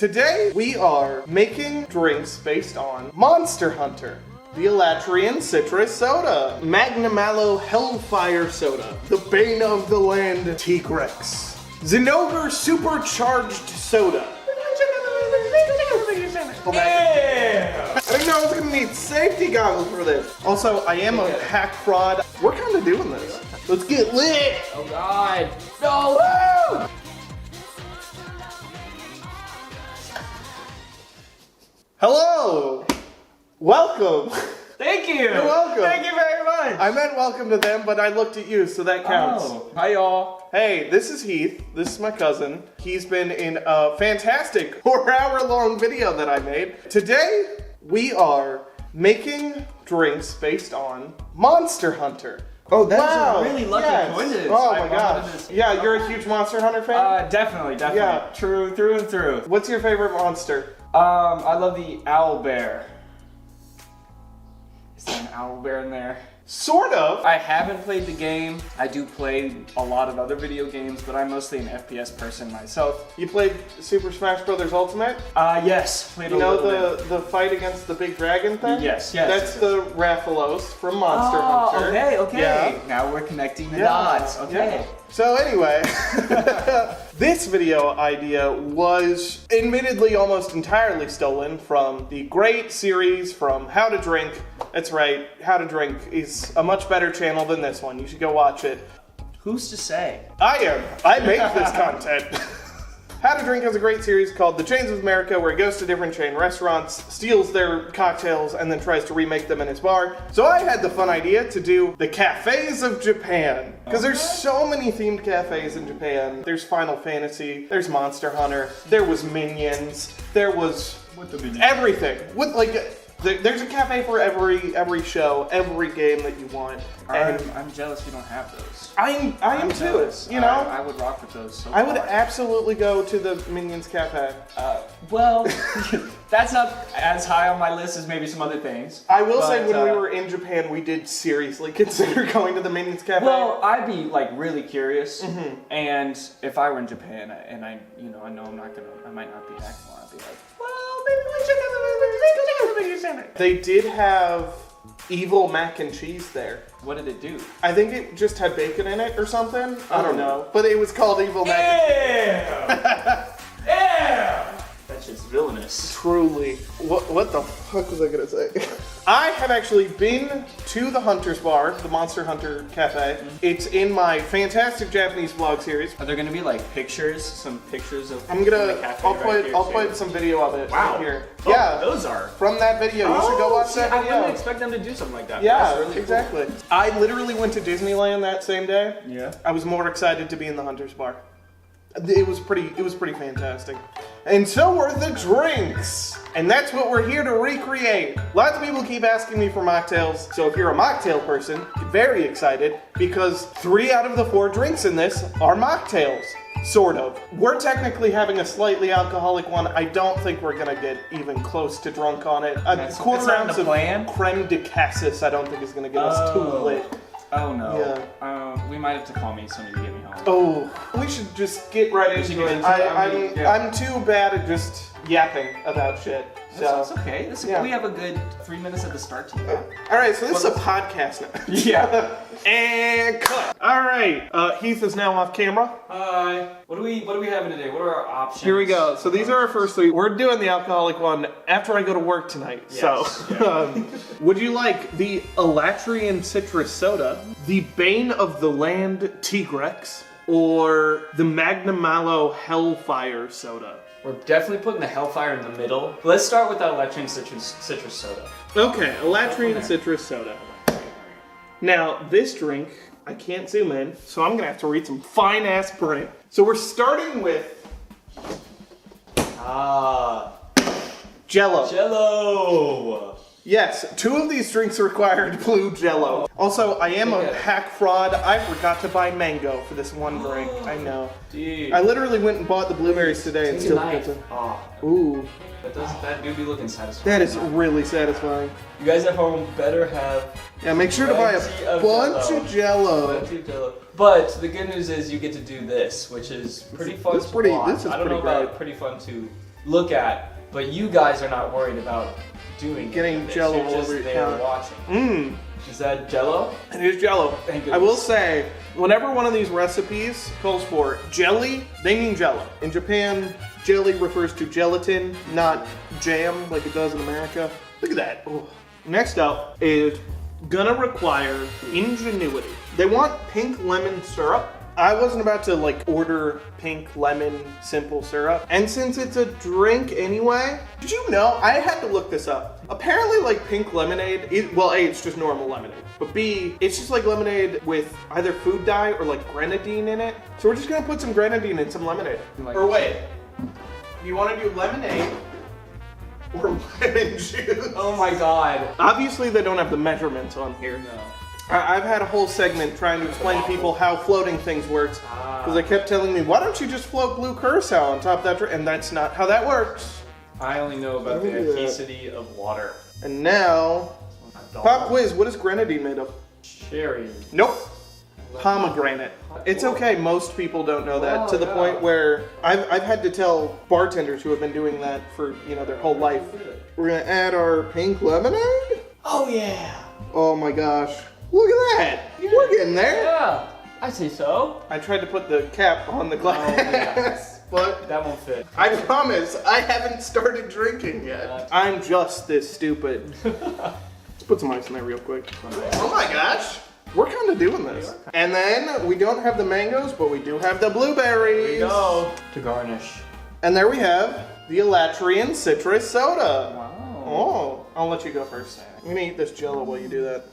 Today we are making drinks based on Monster Hunter. The Alatreon Citrus Soda, Magnamalo Hellfire Soda, the Bane of the Land Tigrex, Zinogre Supercharged Soda. Yeah! I didn't know I was gonna need safety goggles for this. Also, I am a hack fraud. We're kind of doing this. Let's get lit! Oh God! No! Woo! Hello! Welcome! Thank you! You're welcome! Thank you very much! I meant welcome to them, but I looked at you, so that counts. Oh, hi y'all. Hey, this is Heath. This is my cousin. He's been in a fantastic 4-hour-long video that I made. Today, we are making drinks based on Monster Hunter. Oh, that's a really lucky coincidence. Oh my gosh. Yeah, you're a huge Monster Hunter fan? Definitely. Yeah. True, through and through. What's your favorite monster? I love the owlbear. Is there an owlbear in there? Sort of. I haven't played the game. I do play a lot of other video games, but I'm mostly an FPS person myself. You played Super Smash Bros. Ultimate? Yes. Played You know the fight against the big dragon thing? Yes. That's the Rathalos from Monster Hunter. Okay. Yeah. Now we're connecting the dots. Okay. Yeah. So anyway, this video idea was admittedly almost entirely stolen from the great series from How to Drink. That's right, How to Drink is a much better channel than this one. You should go watch it. Who's to say? I am. I make this content. How to Drink has a great series called The Chains of America, where he goes to different chain restaurants, steals their cocktails, and then tries to remake them in his bar. So I had the fun idea to do the cafes of Japan. Because there's so many themed cafes in Japan. There's Final Fantasy, there's Monster Hunter, there was Minions, there was everything. There's a cafe for every show, every game that you want. And I'm jealous you don't have those. I am too. Jealous. You know, I would rock with those. I would absolutely go to the Minions Cafe. Well, that's not as high on my list as maybe some other things. I will say when we were in Japan, we did seriously consider going to the Minions Cafe. Well, I'd be like really curious, and if I were in Japan and I know I might not be acting well, I'd be like, well, maybe we should go to the Minions Center. They did have evil mac and cheese there. What did it do? I think it just had bacon in it or something. I don't know. But it was called evil mac and cheese. Yeah! That's just villainous. Truly. What the fuck was I gonna say? I have actually been to the Hunter's Bar, the Monster Hunter Cafe. It's in my fantastic Japanese vlog series. Are there gonna be like pictures, some pictures of? I'll put some video of it right here. Oh, yeah, those are from that video. You should go watch that video. I wouldn't expect them to do something like that. Yeah, really exactly. Cool. I literally went to Disneyland that same day. Yeah. I was more excited to be in the Hunter's Bar. It was pretty fantastic. And so were the drinks. And that's what we're here to recreate. Lots of people keep asking me for mocktails. So if you're a mocktail person, get very excited because 3 out of the 4 drinks in this are mocktails. Sort of. We're technically having a slightly alcoholic one. I don't think we're gonna get even close to drunk on it. A quarter ounce of creme de cassis I don't think is gonna get us too lit. Oh no. Yeah. We might have to call me somebody to get me home. Oh, we should just get right into it. I'm too bad at just yapping about shit. So That's okay. We have a good 3 minutes at the start to that. Alright, so this is a podcast now. Yeah. And cut. Alright, Heath is now off camera. Hi. What are we having today? What are our options? Here we go. So these are our first 3. We're doing the alcoholic one after I go to work tonight. Yes. So, would you like the Alatreon Citrus Soda, the Bane of the Land Tigrex, or the Magnamalo Hellfire Soda? We're definitely putting the Hellfire in the middle. Let's start with the Alatreon citrus soda. Okay, Alatreon Citrus Soda. Now, this drink, I can't zoom in, so I'm gonna have to read some fine-ass print. So we're starting with... Jell-O. Jell-O! Yes, 2 of these drinks required blue Jell-O. Also, I am a hack fraud. I forgot to buy mango for this one drink. I know. Dude. I literally went and bought the blueberries today and still forgot to... Ooh. That do be looking satisfying. That is really satisfying. You guys at home better have... Yeah, make sure to buy a bunch of Jell-O. But the good news is you get to do this, which is pretty fun to watch. This is I don't know pretty about great. pretty fun to look at, but you guys are not worried about doing Getting it. Jell-O You're all just over your there counter. watching. Mmm. Is that Jell-O? It is Jell-O. Thank I will goodness. say, whenever one of these recipes calls for jelly, they mean Jell-O. In Japan, jelly refers to gelatin, not jam like it does in America. Look at that. Ooh. Next up is gonna require ingenuity. They want pink lemon syrup. I wasn't about to like order pink lemon simple syrup. And since it's a drink anyway, did you know? I had to look this up. Apparently like pink lemonade, well A, it's just normal lemonade. But B, it's just like lemonade with either food dye or like grenadine in it. So we're just gonna put some grenadine in some lemonade. Or wait, do you wanna do lemonade or lemon juice? Oh my god. Obviously they don't have the measurements on here. No. I've had a whole segment trying to explain to people how floating things works. Because they kept telling me, why don't you just float blue curacao on top of that drink? And that's not how that works. I only know about the Look at that. adhesivity of water. And now, pop quiz, what is grenadine made of? Cherry. Nope. Pomegranate. It's okay, most people don't know that, to the yeah. point where I've had to tell bartenders who have been doing that for, you know, their whole life. We're gonna add our pink lemonade? Oh yeah. Oh my gosh. Look at that! We're getting there! Yeah. I say so. I tried to put the cap on the glass, yeah. but That won't fit. I promise I haven't started drinking yet. I'm just this stupid. Let's put some ice in there real quick. Oh my gosh! We're kind of doing this. And then we don't have the mangoes, but we do have the blueberries. Here we go. To garnish. And there we have the Alatreon citrus soda. Wow. Oh, I'll let you go first. I'm gonna eat this Jell-O while you do that.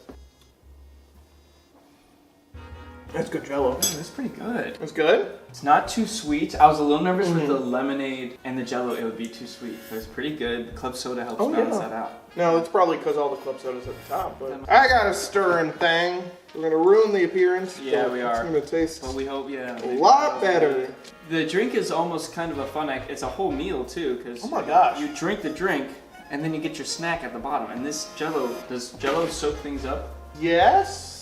That's good Jell-O. That's pretty good. It's good? It's not too sweet. I was a little nervous with the lemonade and the Jell-O. It would be too sweet, but it's pretty good. Club soda helps balance that out. No, it's probably because all the club soda's at the top, but I got a stirring thing. We're gonna ruin the appearance. Yeah, but we are. It's gonna taste But we hope, yeah. a lot better. The drink is almost kind of a fun act. It's a whole meal too, because Oh my gosh. you drink the drink and then you get your snack at the bottom. And this Jell-O, does Jell-O soak things up? Yes.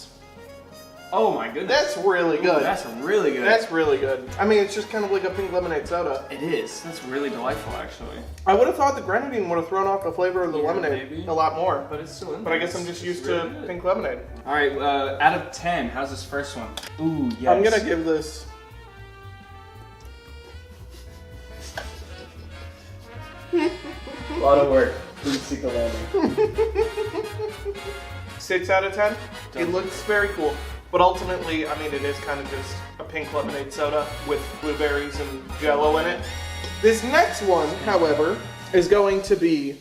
Oh my goodness. That's really good. That's really good. That's really good. I mean, it's just kind of like a pink lemonade soda. It is. That's really delightful, actually. I would have thought the grenadine would have thrown off the flavor of the Yeah, lemonade maybe. a lot more. But it's still in But there. I guess I'm just used It's to really good. pink lemonade. All right, out of 10, how's this first one? Ooh, yes. I'm gonna give this. A lot of work. Please seek a landing. 6 out of 10. It Done. looks very cool. But ultimately, I mean, it is kind of just a pink lemonade soda with blueberries and Jell-O in it. This next one, however, is going to be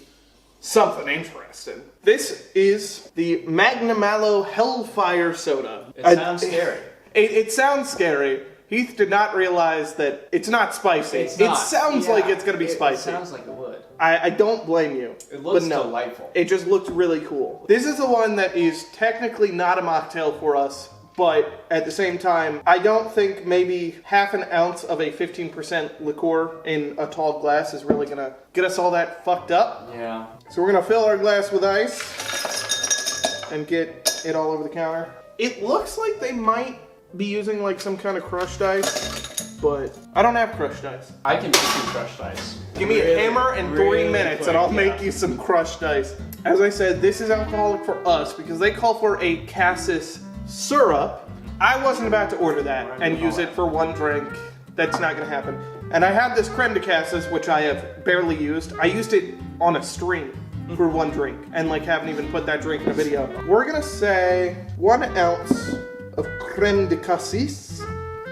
something interesting. This is the Magnamalo Hellfire soda. It sounds scary. It sounds scary. Heath did not realize that it's not spicy. It's It not. sounds Yeah, like it's going to be spicy. It sounds like it would. I don't blame you. It looks but no, delightful. It just looks really cool. This is the one that is technically not a mocktail for us, but at the same time, I don't think maybe half an ounce of a 15% liqueur in a tall glass is really gonna get us all that fucked up. Yeah. So we're gonna fill our glass with ice and get it all over the counter. It looks like they might be using like some kind of crushed ice, but I don't have crushed ice. I can make you crushed ice. Give me a hammer and 3 minutes and I'll make you some crushed ice. As I said, this is alcoholic for us because they call for a Cassis Syrup. I wasn't about to order that and use it for one drink. That's not gonna happen. And I have this creme de cassis, which I have barely used. I used it on a stream for one drink and like haven't even put that drink in a video. We're gonna say 1 ounce of creme de cassis.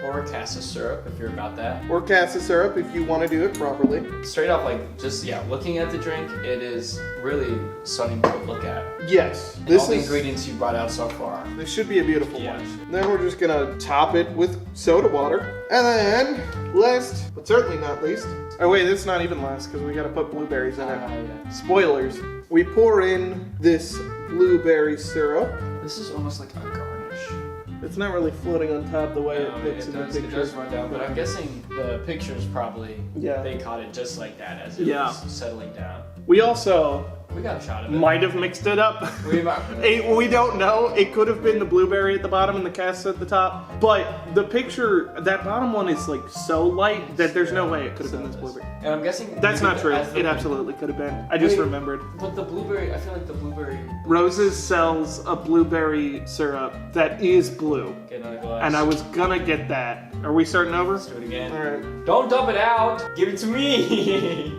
Or Cassis Syrup if you're about that. Or Cassis Syrup if you want to do it properly. Straight up, like, just, yeah, looking at the drink, it is really stunning to look at. Yes, And this all the is. ingredients you brought out so far. This should be a beautiful Yeah. one. Then we're just gonna top it with soda water. And then, last, but certainly not least. Oh wait, this is not even last because we gotta put blueberries in it. Yeah. Spoilers. We pour in this blueberry syrup. This is almost like a garnish. It's not really floating on top the way No, it looks in the it picture. does run down, but I'm guessing the pictures probably, Yeah. they caught it just like that as it Yeah. was settling down. We also We got a shot of it. might have mixed it up. We We don't know. It could have been the blueberry at the bottom and the cassis at the top. But the picture, that bottom one is like so light that there's no way it could have been this blueberry. And I'm guessing That's not true. as the- It absolutely could have been. I just Wait. remembered. But the blueberry, I feel like the blueberry. Roses sells a blueberry syrup that is blue. Get another glass. And I was gonna get that. Are we starting over? Let's do it again. Alright. Don't dump it out. Give it to me.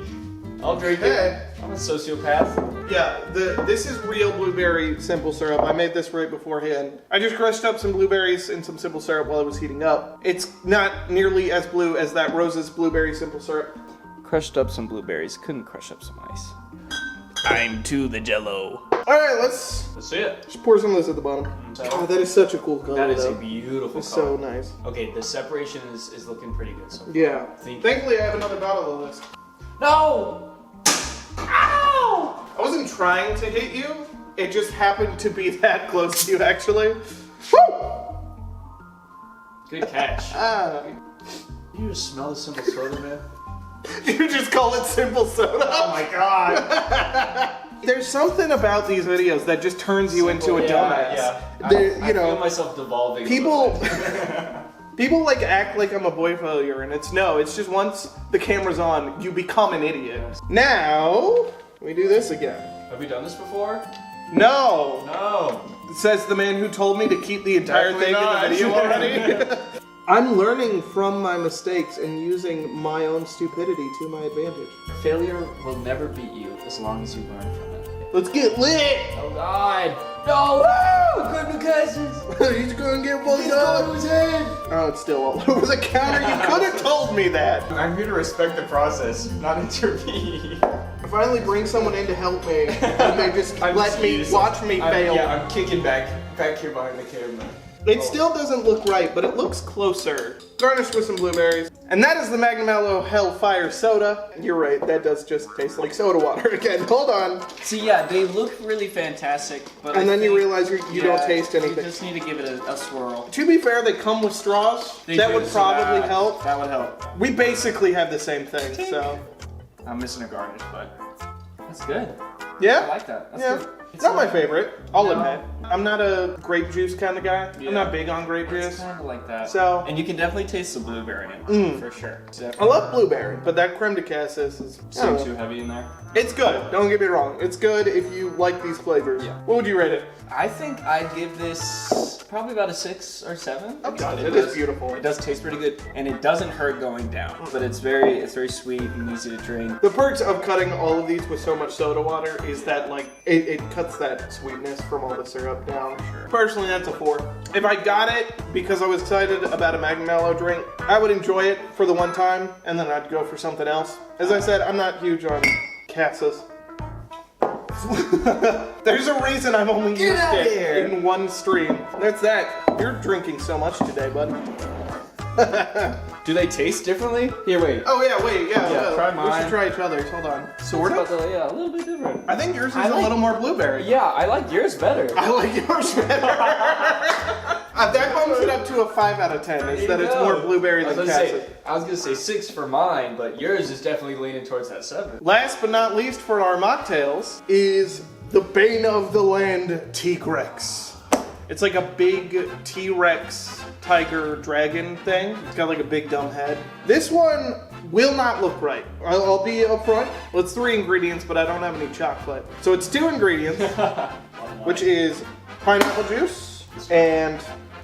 I'll drink Okay. it. I'm a sociopath. Yeah, this is real blueberry simple syrup. I made this right beforehand. I just crushed up some blueberries in some simple syrup while it was heating up. It's not nearly as blue as that Rose's blueberry simple syrup. Crushed up some blueberries. Couldn't crush up some ice. I'm to the Jell-O. Alright, let's see it. just pour some of this at the bottom. Oh, that is such a cool color. That is though. a beautiful It's color. so nice. Okay, the separation is looking pretty good so far. Yeah. Thank you. Thankfully, I have another bottle of this. No! Ow! I wasn't trying to hit you. It just happened to be that close to you, actually. Woo! Good catch. You just smell the simple soda, man? You just call it simple soda? Oh my god. There's something about these videos that just turns you into a dumbass. Yeah. I feel myself devolving. People, people like act like I'm a boy failure, and it's just once the camera's on, you become an idiot. Now, we do this again. Have we done this before? No! No. Says the man who told me to keep the entire Definitely thing not. in the video already. I'm learning from my mistakes and using my own stupidity to my advantage. Failure will never beat you as long as you learn from it. Let's get lit! Oh god. No! Couldn't do Cassis. He's gonna get fucked He's up! going to his head. Oh, it's still all over the counter. You could have told me that. I'm here to respect the process, not intervene. I finally bring someone in to help me, and they just let me watch me fail. I'm kicking back here behind the camera. It still doesn't look right, but it looks closer. Garnished with some blueberries. And that is the Magnamalo Hellfire soda. You're right, that does just taste like soda water again. Hold on. See, yeah, they look really fantastic, but And then you realize you don't taste anything. You just need to give it a swirl. To be fair, they come with straws. They That do, would so probably help. That would help. We basically have the same thing, so. I'm missing a garnish, but that's good. Yeah? I like that. That's Yeah. good. It's not my favorite, I'll No. admit. I'm not a grape juice kind of guy. Yeah. I'm not big on grape It's juice. kind of like that. So- and you can definitely taste the blueberry in it, for sure. I love blueberry, but that creme de cassis is I don't know. too heavy in there. It's good, don't get me wrong. It's good if you like these flavors. Yeah. What would you rate it? I think I'd give this probably about a 6 or 7. Oh god, it is beautiful. It does taste pretty good, and it doesn't hurt going down. But it's very sweet and easy to drink. The perks of cutting all of these with so much soda water is that like it cuts that sweetness from all the syrup down. Sure. Personally, that's a 4. If I got it because I was excited about a Magnamalo drink, I would enjoy it for the one time, and then I'd go for something else. As I said, I'm not huge on Cassis. There's a reason I've only used outta it here. in one stream. That's that. You're drinking so much today, bud. Do they taste differently? Here, wait. Oh yeah, wait, yeah. try We mine. should try each other's. Hold on. Sort of. Yeah, a little bit different. I think yours is I a like- little more blueberry. Yeah, I like yours better. I like yours better. That bumps it up to a 5 out of 10. Is that it's more blueberry than Cassis. I was gonna say 6 for mine, but yours is definitely leaning towards that 7. Last but not least for our mocktails is the Bane of the land, Tigrex. It's like a big T-Rex tiger dragon thing. It's got like a big dumb head. This one will not look right. I'll be upfront. Well, it's 3 ingredients, but I don't have any chocolate. So it's 2 ingredients, which is pineapple juice, and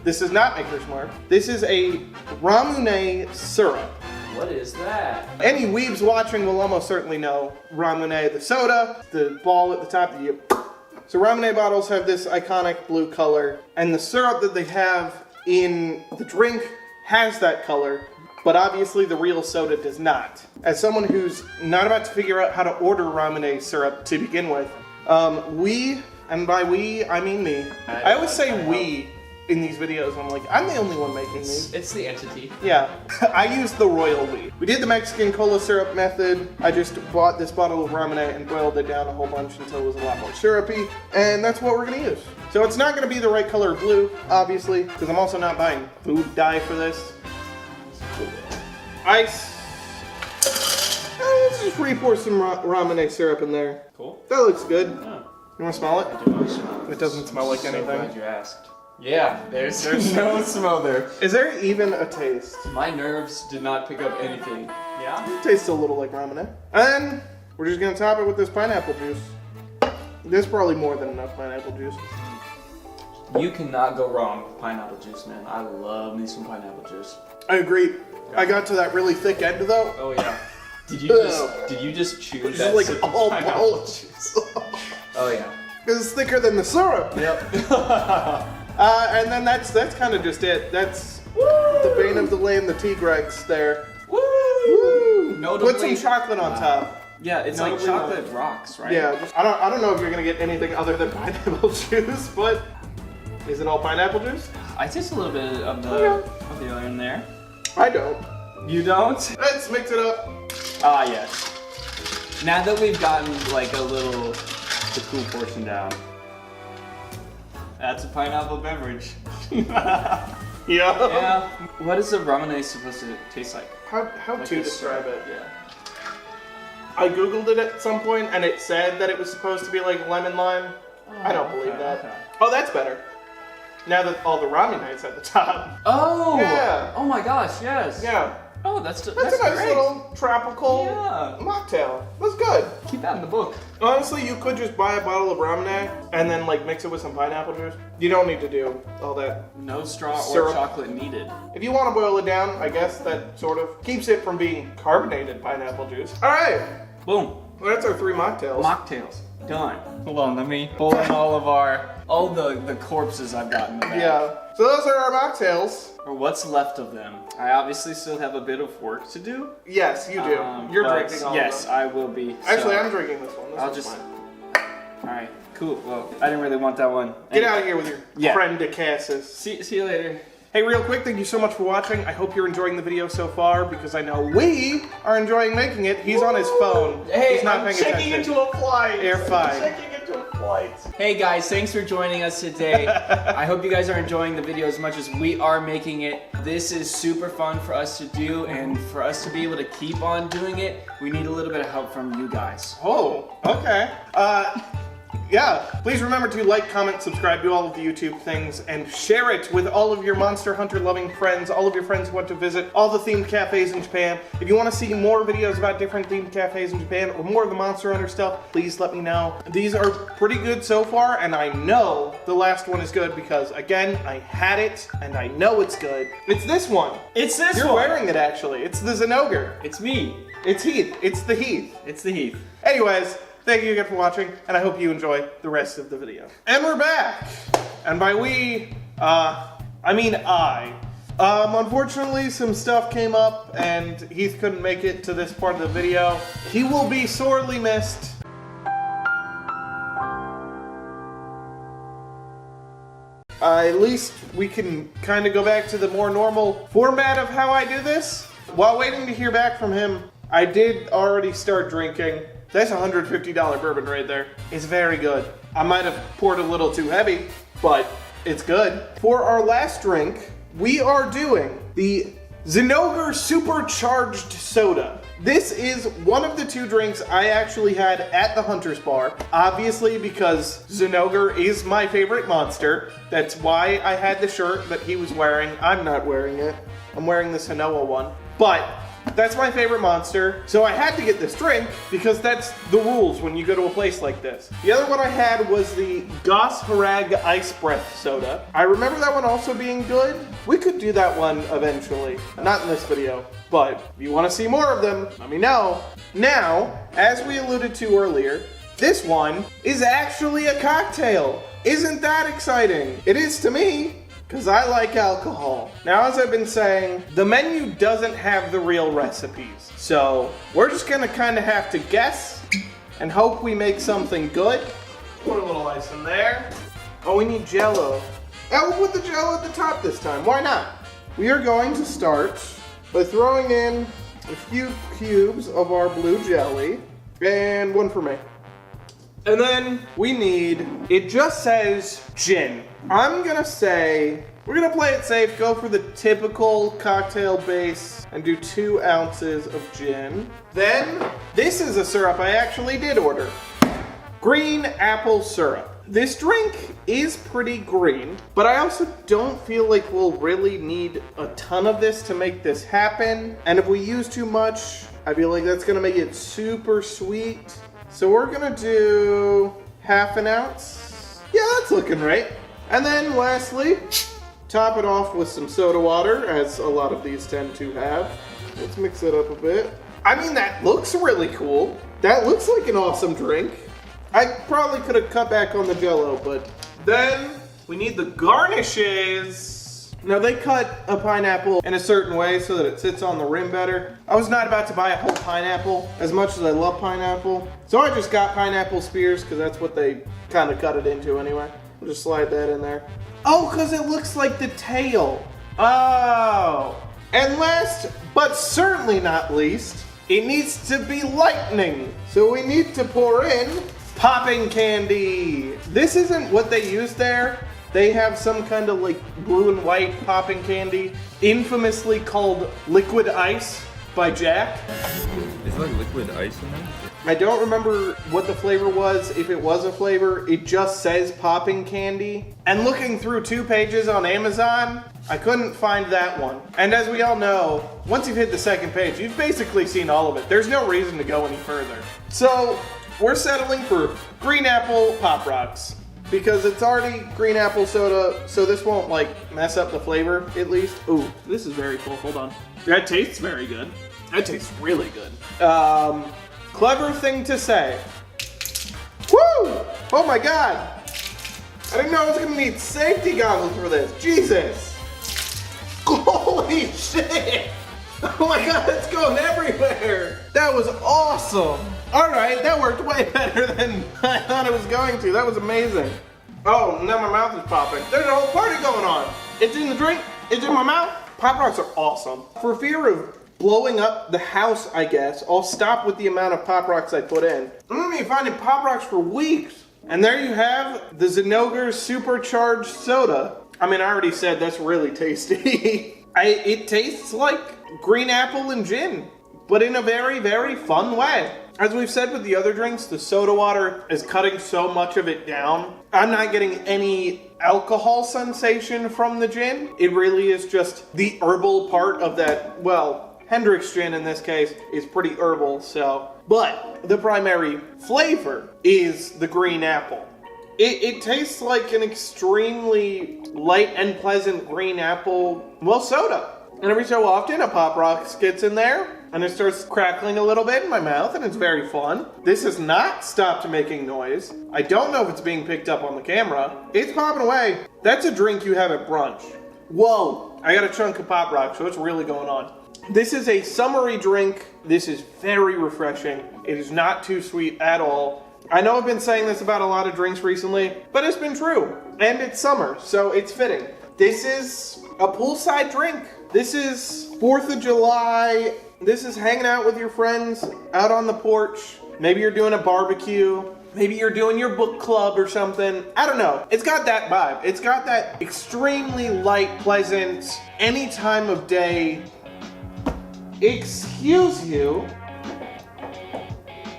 this is not Maker's Mark. This is a Ramune Syrup. What is that? Any weebs watching will almost certainly know Ramune, the soda, the ball at the top. So Ramune bottles have this iconic blue color, and the syrup that they have in the drink has that color, but obviously the real soda does not. As someone who's not about to figure out how to order Ramune syrup to begin with, we, and by we, I mean me, I always say we in these videos. I'm like, I'm the only one making these. It's the entity. Yeah, I used the royal we. We did the Mexican cola syrup method. I just bought this bottle of Ramune and boiled it down a whole bunch until it was a lot more syrupy, and that's what we're gonna use. So it's not gonna be the right color of blue, obviously, because I'm also not buying food dye for this. Ice. Let's just re-pour some Ramune syrup in there. Cool. That looks good. Oh. You wanna smell it? I do want to smell It doesn't smell like So anything. glad you asked. Yeah, there's no smell there. Is there even a taste? My nerves did not pick up anything. Yeah? It tastes a little like Ramune. And then we're just gonna top it with this pineapple juice. There's probably more than enough pineapple juice. You cannot go wrong with pineapple juice, man. I love me some pineapple juice. I agree. I got to that really thick end though. Oh yeah. Did you just chew It's that like sip of all pineapple ball juice? juice. Oh yeah. Because it's thicker than the syrup. Yep. And then that's kind of just it. That's the Bane of the Lane, the Tigrex there. Woo! Notably, Put some chocolate on top. Yeah, it's like chocolate rocks, right? Yeah, I don't know if you're gonna get anything other than pineapple juice, but is it all pineapple juice? I taste a little bit of the other in there. I don't. You don't? Let's mix it up. Ah, yes. Now that we've gotten like the cool portion down, that's a pineapple beverage. Yeah. What is the Ramune supposed to taste like? How Like to a describe syrup, it? Yeah. I googled it at some point and it said that it was supposed to be like lemon lime. I don't believe that. Okay. Oh, that's better. Now that all the ramen is at the top. Oh! Yeah. Oh my gosh, yes. Yeah. Oh, that's That's a nice great. little tropical Yeah. mocktail. That's good. Keep that in the book. Honestly, you could just buy a bottle of Ramune and then like mix it with some pineapple juice. You don't need to do all that. No straw Syrup. or chocolate needed. If you want to boil it down, I guess that sort of keeps it from being carbonated pineapple juice. All right. Boom. Well, that's our 3 mocktails. Mocktails. Done. Hold on, let me pull in all the corpses I've got in the bag. Yeah. So those are our mocktails. Or what's left of them. I obviously still have a bit of work to do. Yes, you do. You're but drinking all yes, of them. I will be. Actually, so I'm drinking this one. This I'll one's just. mine. Alright, cool. Well, I didn't really want that one. Get out of here with your Yeah. friend to Cassis. See you later. Hey, real quick, thank you so much for watching. I hope you're enjoying the video so far because I know we are enjoying making it. He's on his phone. Hey, He's not I'm paying checking attention. into a flight. You're fine. Checking into a flight. Hey guys, thanks for joining us today. I hope you guys are enjoying the video as much as we are making it. This is super fun for us to do, and for us to be able to keep on doing it, we need a little bit of help from you guys. Oh, okay. Yeah, please remember to like, comment, subscribe, do all of the YouTube things, and share it with all of your Monster Hunter loving friends, all of your friends who want to visit all the themed cafes in Japan. If you want to see more videos about different themed cafes in Japan, or more of the Monster Hunter stuff, please let me know. These are pretty good so far, and I know the last one is good because, again, I had it, and I know it's good. It's this one. It's this You're one. wearing it, actually. It's the Zinogre. It's me. It's Heath. It's the Heath. It's the Heath. Anyways, thank you again for watching, and I hope you enjoy the rest of the video. And we're back! And by we, I mean I. Unfortunately, some stuff came up, and Heath couldn't make it to this part of the video. He will be sorely missed. At least we can kind of go back to the more normal format of how I do this. While waiting to hear back from him, I did already start drinking. That's a $150 bourbon right there. It's very good. I might have poured a little too heavy, but it's good. For our last drink, we are doing the Zinogre Supercharged Soda. This is one of the 2 drinks I actually had at the Hunter's Bar. Obviously, because Zinogre is my favorite monster. That's why I had the shirt that he was wearing. I'm not wearing it. I'm wearing the Hanoa one. But that's my favorite monster, so I had to get this drink because that's the rules when you go to a place like this. The other one I had was the Goss Harag Ice Breath Soda. I remember that one also being good. We could do that one eventually. Not in this video, but if you want to see more of them, let me know. Now, as we alluded to earlier, this one is actually a cocktail. Isn't that exciting? It is to me. Because I like alcohol. Now, as I've been saying, the menu doesn't have the real recipes. So, we're just gonna kind of have to guess and hope we make something good. Put a little ice in there. Oh, we need Jell-O. And we'll put the Jell-O at the top this time. Why not? We are going to start by throwing in a few cubes of our blue jelly. And 1 for me. And then we need, it just says gin. I'm gonna say, we're gonna play it safe, go for the typical cocktail base and do 2 ounces of gin. Then, this is a syrup I actually did order. Green apple syrup. This drink is pretty green, but I also don't feel like we'll really need a ton of this to make this happen. And if we use too much, I feel like that's gonna make it super sweet. So we're gonna do half an ounce. Yeah, that's looking right. And then lastly, top it off with some soda water, as a lot of these tend to have. Let's mix it up a bit. I mean, that looks really cool. That looks like an awesome drink. I probably could have cut back on the Jell-O, but then we need the garnishes. Now they cut a pineapple in a certain way so that it sits on the rim better. I was not about to buy a whole pineapple as much as I love pineapple. So I just got pineapple spears because that's what they kind of cut it into anyway. I'll just slide that in there. Oh, because it looks like the tail. Oh. And last, but certainly not least, it needs to be lightning. So we need to pour in popping candy. This isn't what they use there. They have some kind of like blue and white popping candy, infamously called liquid ice by Jack. Is like liquid ice in there? I don't remember what the flavor was, if it was a flavor. It just says popping candy. And looking through 2 pages on Amazon, I couldn't find that one. And as we all know, once you've hit the 2nd page, you've basically seen all of it. There's no reason to go any further. So we're settling for green apple Pop Rocks because it's already green apple soda, so this won't like mess up the flavor at least. Ooh, this is very cool. Hold on. That tastes very good. That tastes really good. Clever thing to say. Woo! Oh my god! I didn't know I was gonna need safety goggles for this. Jesus! Holy shit! Oh my god, it's going everywhere! That was awesome! Alright, that worked way better than I thought it was going to. That was amazing. Oh, now my mouth is popping. There's a whole party going on. It's in the drink, it's in my mouth. Pop Rocks are awesome. For fear of blowing up the house, I guess, I'll stop with the amount of Pop Rocks I put in. I'm gonna be finding Pop Rocks for weeks. And there you have the Zinogre Supercharged soda. I mean, I already said that's really tasty. It tastes like green apple and gin, but in a very, very fun way. As we've said with the other drinks, the soda water is cutting so much of it down. I'm not getting any alcohol sensation from the gin. It really is just the herbal part of that, well, Hendrix gin in this case is pretty herbal, so. But the primary flavor is the green apple. It tastes like an extremely light and pleasant green apple, well, soda. And every so often a Pop Rocks gets in there and it starts crackling a little bit in my mouth and it's very fun. This has not stopped making noise. I don't know if it's being picked up on the camera. It's popping away. That's a drink you have at brunch. Whoa, I got a chunk of Pop Rocks, so what's really going on? This is a summery drink. This is very refreshing. It is not too sweet at all. I know I've been saying this about a lot of drinks recently, but it's been true. And it's summer, so it's fitting. This is a poolside drink. This is 4th of July. This is hanging out with your friends out on the porch. Maybe you're doing a barbecue. Maybe you're doing your book club or something. I don't know. It's got that vibe. It's got that extremely light, pleasant, any time of day. Excuse you.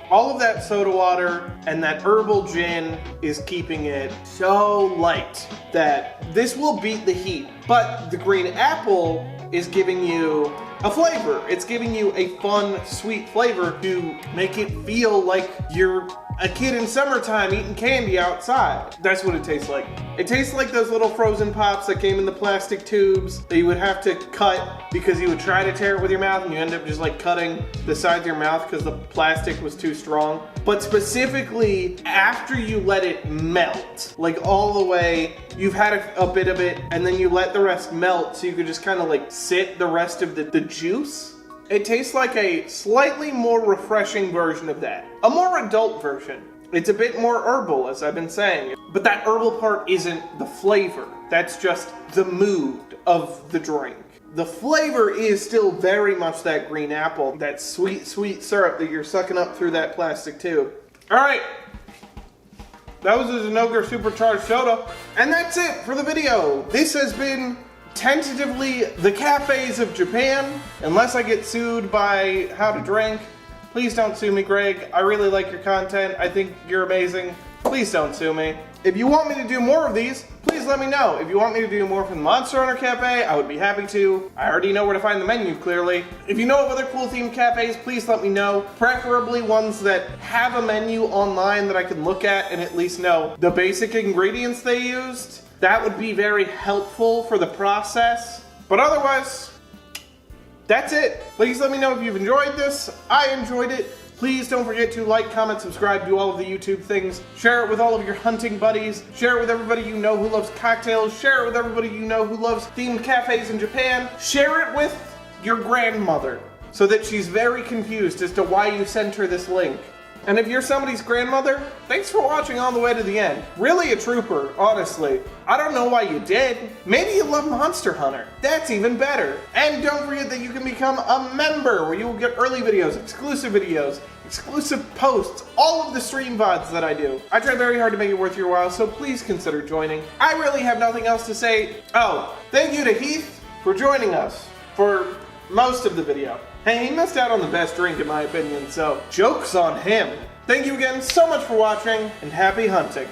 All of that soda water and that herbal gin is keeping it so light that this will beat the heat. But the green apple is giving you a flavor. It's giving you a fun, sweet flavor to make it feel like you're a kid in summertime eating candy outside. That's what it tastes like. It tastes like those little frozen pops that came in the plastic tubes that you would have to cut because you would try to tear it with your mouth and you end up just like cutting the sides of your mouth because the plastic was too strong. But specifically after you let it melt, like all the way, you've had a bit of it and then you let the rest melt so you could just kind of like sit the rest of the juice. It tastes like a slightly more refreshing version of that. A more adult version. It's a bit more herbal, as I've been saying. But that herbal part isn't the flavor. That's just the mood of the drink. The flavor is still very much that green apple, that sweet, sweet syrup that you're sucking up through that plastic tube. All right. That was the Zinogre Supercharged soda. And that's it for the video. This has been tentatively the cafes of Japan. Unless I get sued by How to Drink, please don't sue me, Greg. I really like your content. I think you're amazing. Please don't sue me. If you want me to do more of these, please please let me know. If you want me to do more from the Monster Hunter Cafe, I would be happy to. I already know where to find the menu, clearly. If you know of other cool themed cafes, please let me know. Preferably ones that have a menu online that I can look at and at least know the basic ingredients they used. That would be very helpful for the process. But otherwise, that's it. Please let me know if you've enjoyed this. I enjoyed it. Please don't forget to like, comment, subscribe, do all of the YouTube things. Share it with all of your hunting buddies. Share it with everybody you know who loves cocktails. Share it with everybody you know who loves themed cafes in Japan. Share it with your grandmother so that she's very confused as to why you sent her this link. And if you're somebody's grandmother, thanks for watching all the way to the end. Really a trooper, honestly. I don't know why you did. Maybe you love Monster Hunter. That's even better. And don't forget that you can become a member where you will get early videos, exclusive posts, all of the stream VODs that I do. I try very hard to make it worth your while, so please consider joining. I really have nothing else to say. Oh, thank you to Heath for joining us for most of the video. Hey, he missed out on the best drink in my opinion, so joke's on him. Thank you again so much for watching, and happy hunting.